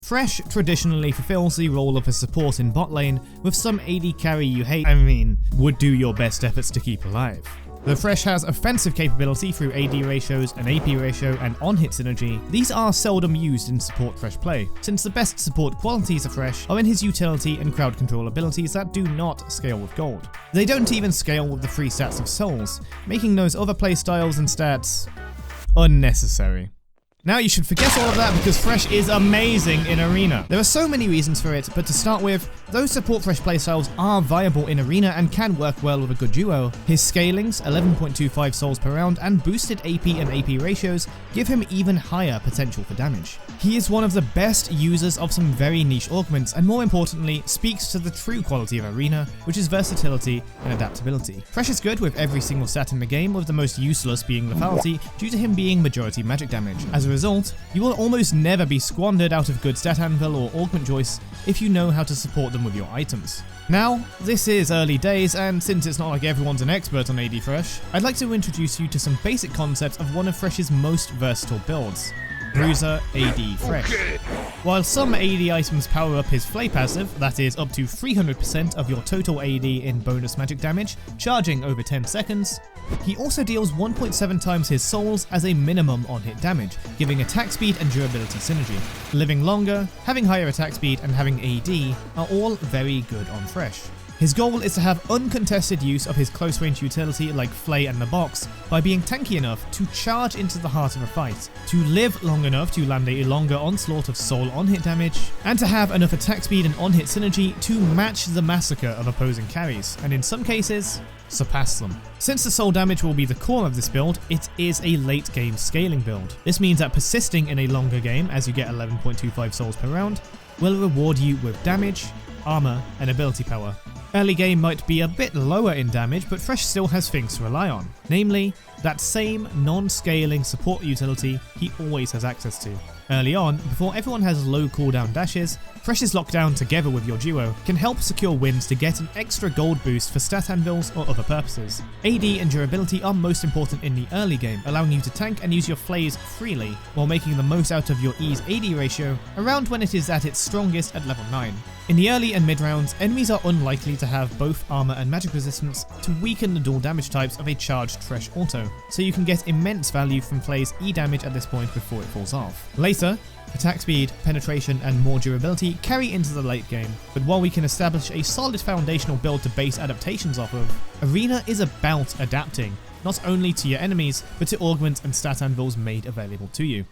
Thresh traditionally fulfills the role of a support in bot lane, with some AD carry you hate, would do your best efforts to keep alive. The Thresh has offensive capability through AD ratios, an AP ratio, and on-hit synergy. These are seldom used in support Thresh play, since the best support qualities of Thresh are in his utility and crowd control abilities that do not scale with gold. They don't even scale with the free stats of souls, making those other playstyles and stats unnecessary. Now you should forget all of that because Thresh is amazing in Arena. There are so many reasons for it, but to start with, those support Thresh playstyles are viable in Arena and can work well with a good duo. His scalings, 11.25 souls per round, and boosted AP and AP ratios give him even higher potential for damage. He is one of the best users of some very niche augments, and more importantly, speaks to the true quality of Arena, which is versatility and adaptability. Thresh is good with every single stat in the game, with the most useless being lethality due to him being majority magic damage. As a result, you will almost never be squandered out of good stat anvil or augment choice if you know how to support them with your items. Now, this is early days, and since it's not like everyone's an expert on AD Thresh, I'd like to introduce you to some basic concepts of one of Thresh's most versatile builds, Bruiser AD Thresh. While some AD items power up his Flay passive, that is up to 300% of your total AD in bonus magic damage, charging over 10 seconds, he also deals 1.7 times his souls as a minimum on-hit damage, giving attack speed and durability synergy. Living longer, having higher attack speed, and having AD are all very good on Thresh. His goal is to have uncontested use of his close range utility like Flay and the Box by being tanky enough to charge into the heart of a fight, to live long enough to land a longer onslaught of soul on-hit damage, and to have enough attack speed and on-hit synergy to match the massacre of opposing carries, and in some cases, surpass them. Since the soul damage will be the core of this build, it is a late game scaling build. This means that persisting in a longer game, as you get 11.25 souls per round, will reward you with damage, armor, and ability power. Early game might be a bit lower in damage, but Thresh still has things to rely on, namely, that same non-scaling support utility he always has access to. Early on, before everyone has low cooldown dashes, Thresh's lockdown together with your duo can help secure wins to get an extra gold boost for stat anvils or other purposes. AD and durability are most important in the early game, allowing you to tank and use your flays freely, while making the most out of your E's AD ratio around when it is at its strongest at level 9. In the early and mid rounds, enemies are unlikely to have both armor and magic resistance to weaken the dual damage types of a charged Thresh auto, so you can get immense value from Flay's E damage at this point before it falls off. Later, attack speed, penetration, and more durability carry into the late game, but while we can establish a solid foundational build to base adaptations off of, Arena is about adapting, not only to your enemies, but to augments and stat anvils made available to you.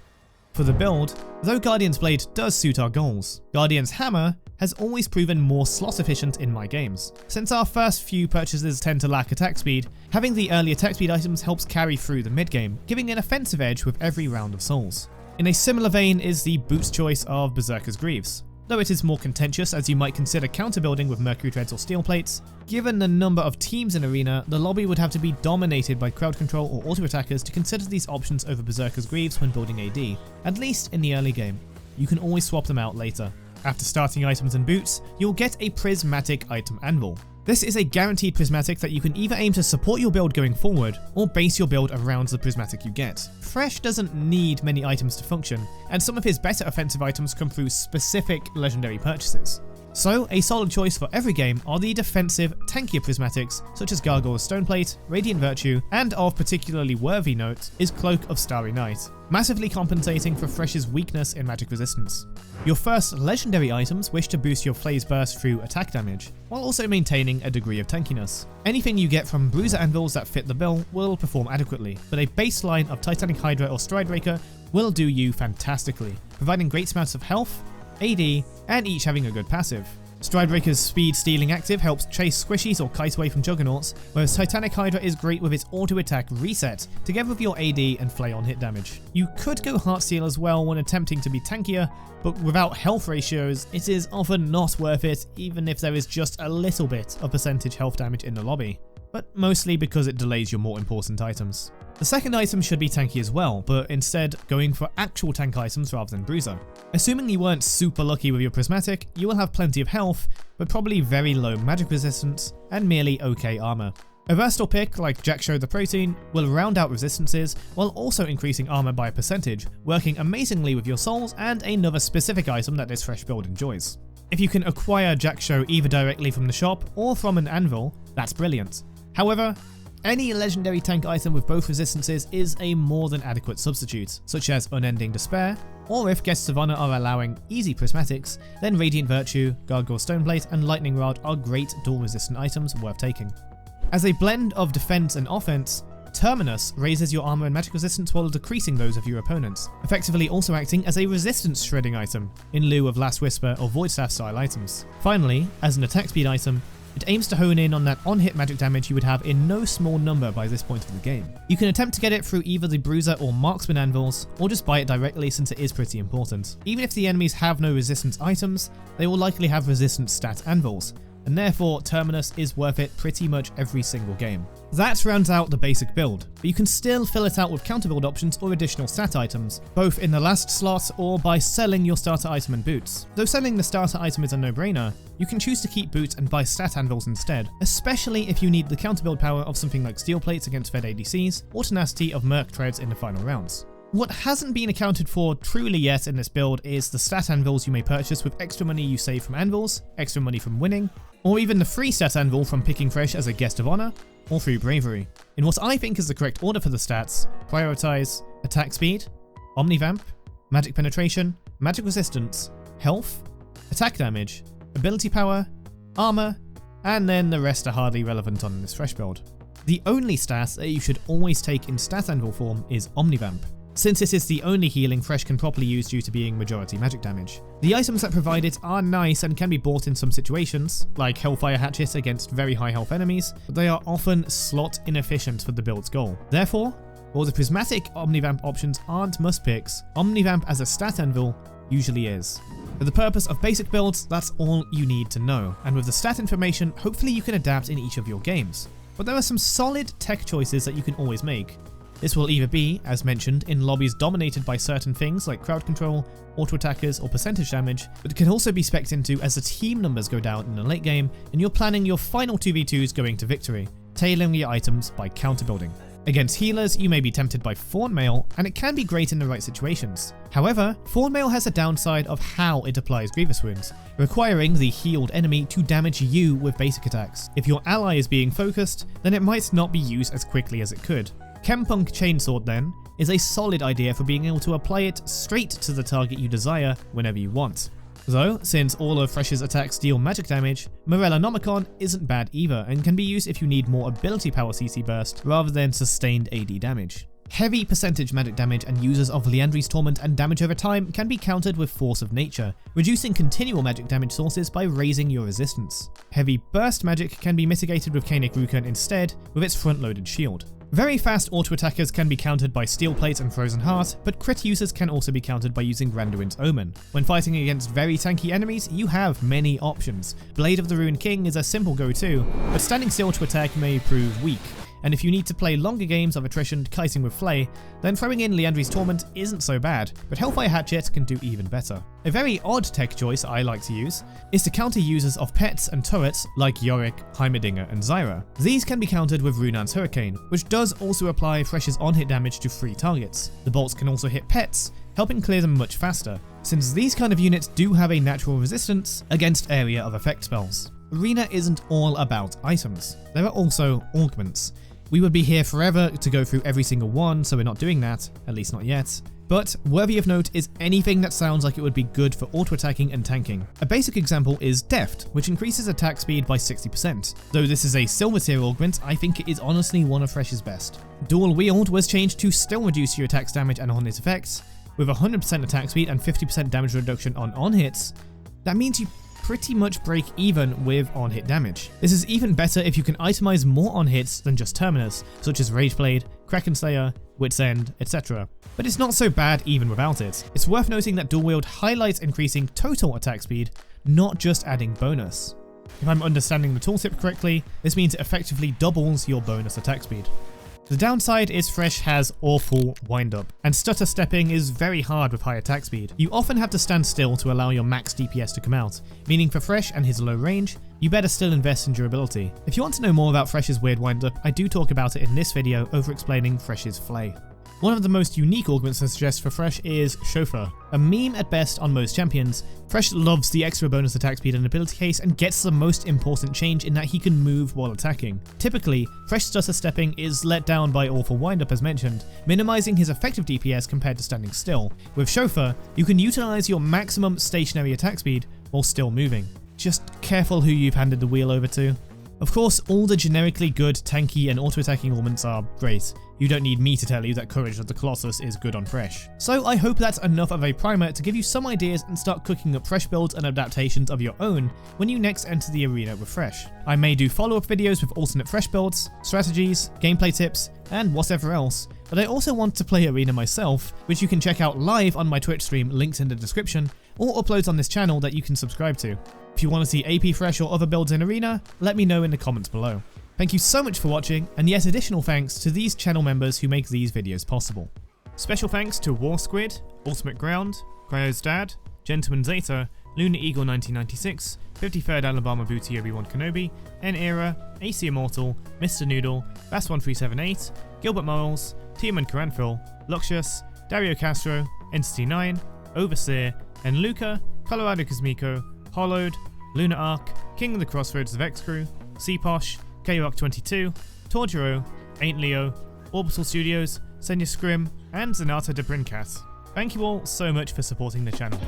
For the build, though Guardian's Blade does suit our goals, Guardian's Hammer has always proven more slot efficient in my games. Since our first few purchases tend to lack attack speed, having the early attack speed items helps carry through the mid game, giving an offensive edge with every round of souls. In a similar vein is the boots choice of Berserker's Greaves. Though it is more contentious as you might consider counterbuilding with Mercury Treads or Steel Plates, given the number of teams in Arena, the lobby would have to be dominated by crowd control or auto attackers to consider these options over Berserker's Greaves when building AD, at least in the early game. You can always swap them out later. After starting items and boots, you'll get a prismatic item anvil. This is a guaranteed prismatic that you can either aim to support your build going forward, or base your build around the prismatic you get. Thresh doesn't need many items to function, and some of his better offensive items come through specific legendary purchases. So, a solid choice for every game are the defensive, tankier prismatics such as Gargoyle's Stoneplate, Radiant Virtue, and of particularly worthy note is Cloak of Starry Night, massively compensating for Thresh's weakness in magic resistance. Your first legendary items wish to boost your Flay's burst through attack damage, while also maintaining a degree of tankiness. Anything you get from Bruiser Anvils that fit the bill will perform adequately, but a baseline of Titanic Hydra or Stridebreaker will do you fantastically, providing great amounts of health, AD, and each having a good passive. Stridebreaker's speed stealing active helps chase squishies or kite away from juggernauts, whereas Titanic Hydra is great with its auto attack reset, together with your AD and Flay on hit damage. You could go Heartsteel as well when attempting to be tankier, but without health ratios, it is often not worth it even if there is just a little bit of percentage health damage in the lobby, but mostly because it delays your more important items. The second item should be tanky as well, but instead going for actual tank items rather than Bruiser. Assuming you weren't super lucky with your prismatic, you will have plenty of health, but probably very low magic resistance and merely okay armor. A versatile pick like Jackshow the Protein will round out resistances while also increasing armor by a percentage, working amazingly with your souls and another specific item that this Thresh build enjoys. If you can acquire Jackshow either directly from the shop or from an Anvil, that's brilliant. However, any legendary tank item with both resistances is a more than adequate substitute, such as Unending Despair, or if Guests of Honor are allowing easy prismatics, then Radiant Virtue, Gargoyle Stoneplate, and Lightning Rod are great dual resistant items worth taking. As a blend of defense and offense, Terminus raises your armor and magic resistance while decreasing those of your opponents, effectively also acting as a resistance shredding item, in lieu of Last Whisper or Voidstaff style items. Finally, as an attack speed item, it aims to hone in on that on-hit magic damage you would have in no small number by this point of the game. You can attempt to get it through either the Bruiser or Marksman Anvils, or just buy it directly since it is pretty important. Even if the enemies have no resistance items, they will likely have resistance stat Anvils, and therefore Terminus is worth it pretty much every single game. That rounds out the basic build, but you can still fill it out with counter build options or additional stat items, both in the last slot or by selling your starter item and boots. Though selling the starter item is a no-brainer, you can choose to keep boots and buy stat anvils instead, especially if you need the counter build power of something like steel plates against fed ADCs, or tenacity of merc treads in the final rounds. What hasn't been accounted for truly yet in this build is the stat anvils you may purchase with extra money you save from anvils, extra money from winning, or even the free stat anvil from picking Thresh as a Guest of Honor, or through Bravery. In what I think is the correct order for the stats, prioritize attack speed, omnivamp, magic penetration, magic resistance, health, attack damage, ability power, armor, and then the rest are hardly relevant on this Thresh build. The only stat that you should always take in stat anvil form is omnivamp, since it is the only healing Thresh can properly use due to being majority magic damage. The items that provide it are nice and can be bought in some situations, like Hellfire Hatchet against very high health enemies, but they are often slot inefficient for the build's goal. Therefore, while the prismatic Omnivamp options aren't must picks, Omnivamp as a stat anvil usually is. For the purpose of basic builds, that's all you need to know, and with the stat information, hopefully you can adapt in each of your games. But there are some solid tech choices that you can always make. This will either be, as mentioned, in lobbies dominated by certain things like crowd control, auto-attackers, or percentage damage, but it can also be spec'd into as the team numbers go down in the late game and you're planning your final 2v2s going to victory, tailoring your items by counter-building. Against healers, you may be tempted by Thorn Mail, and it can be great in the right situations. However, Thorn Mail has a downside of how it applies Grievous Wounds, requiring the healed enemy to damage you with basic attacks. If your ally is being focused, then it might not be used as quickly as it could. Chempunk Chainsword then is a solid idea for being able to apply it straight to the target you desire whenever you want. Though, since all of Thresh's attacks deal magic damage, Morellonomicon isn't bad either and can be used if you need more ability power CC burst rather than sustained AD damage. Heavy percentage magic damage and users of Liandry's Torment and damage over time can be countered with Force of Nature, reducing continual magic damage sources by raising your resistance. Heavy burst magic can be mitigated with Kaenic Rukun instead, with its front-loaded shield. Very fast auto-attackers can be countered by Steel Plate and Frozen Heart, but crit users can also be countered by using Randuin's Omen. When fighting against very tanky enemies, you have many options. Blade of the Ruined King is a simple go-to, but standing still to attack may prove weak, and if you need to play longer games of attrition kiting with Flay, then throwing in Liandry's Torment isn't so bad, but Hellfire Hatchet can do even better. A very odd tech choice I like to use is to counter users of pets and turrets like Yorick, Heimerdinger, and Zyra. These can be countered with Runan's Hurricane, which does also apply Thresh's on-hit damage to free targets. The bolts can also hit pets, helping clear them much faster, since these kind of units do have a natural resistance against area of effect spells. Arena isn't all about items. There are also augments. We would be here forever to go through every single one, so we're not doing that, at least not yet. But worthy of note is anything that sounds like it would be good for auto-attacking and tanking. A basic example is Deft, which increases attack speed by 60%. Though this is a silver tier augment, I think it is honestly one of Thresh's best. Dual Wield was changed to still reduce your attack's damage and on-hit effects, with 100% attack speed and 50% damage reduction on hits. That means you pretty much break even with on-hit damage. This is even better if you can itemize more on-hits than just Terminus, such as Rageblade, Kraken Slayer, Wit's End, etc. But it's not so bad even without it. It's worth noting that Dual Wield highlights increasing total attack speed, not just adding bonus. If I'm understanding the tooltip correctly, this means it effectively doubles your bonus attack speed. The downside is Thresh has awful windup, and stutter stepping is very hard with high attack speed. You often have to stand still to allow your max DPS to come out, meaning for Thresh and his low range, you better still invest in durability. If you want to know more about Thresh's weird windup, I do talk about it in this video over explaining Thresh's flay. One of the most unique augments I suggest for Thresh is Chauffeur. A meme at best on most champions, Thresh loves the extra bonus attack speed and ability case and gets the most important change in that he can move while attacking. Typically, Thresh stutter stepping is let down by awful windup as mentioned, minimizing his effective DPS compared to standing still. With Chauffeur, you can utilize your maximum stationary attack speed while still moving. Just careful who you've handed the wheel over to. Of course, all the generically good tanky and auto-attacking augments are great. You don't need me to tell you that Courage of the Colossus is good on Thresh. So I hope that's enough of a primer to give you some ideas and start cooking up Thresh builds and adaptations of your own when you next enter the arena with Thresh. I may do follow-up videos with alternate Thresh builds, strategies, gameplay tips, and whatever else, but I also want to play arena myself, which you can check out live on my Twitch stream linked in the description, or uploads on this channel that you can subscribe to. If you want to see AP Thresh or other builds in arena, let me know in the comments below. Thank you so much for watching, and yet additional thanks to these channel members who make these videos possible. Special thanks to War Squid, Ultimate Ground, Cryo's Dad, Gentleman Zeta, Lunar Eagle 1996, 53rd Alabama Booty Obi-Wan Kenobi, N-Era, AC Immortal, Mr. Noodle, Bass1378, Gilbert Morals, Tiemann Caranthil, Luxius, Dario Castro, Entity 9, Overseer, and Luca, Colorado Cosmico, Hollowed, Lunar Arc, King of the Crossroads of X Crew, Cposh, K-Rock22, Torgero, Ain't Leo, Orbital Studios, Senya Scrim, and Zanata de Brincat. Thank you all so much for supporting the channel.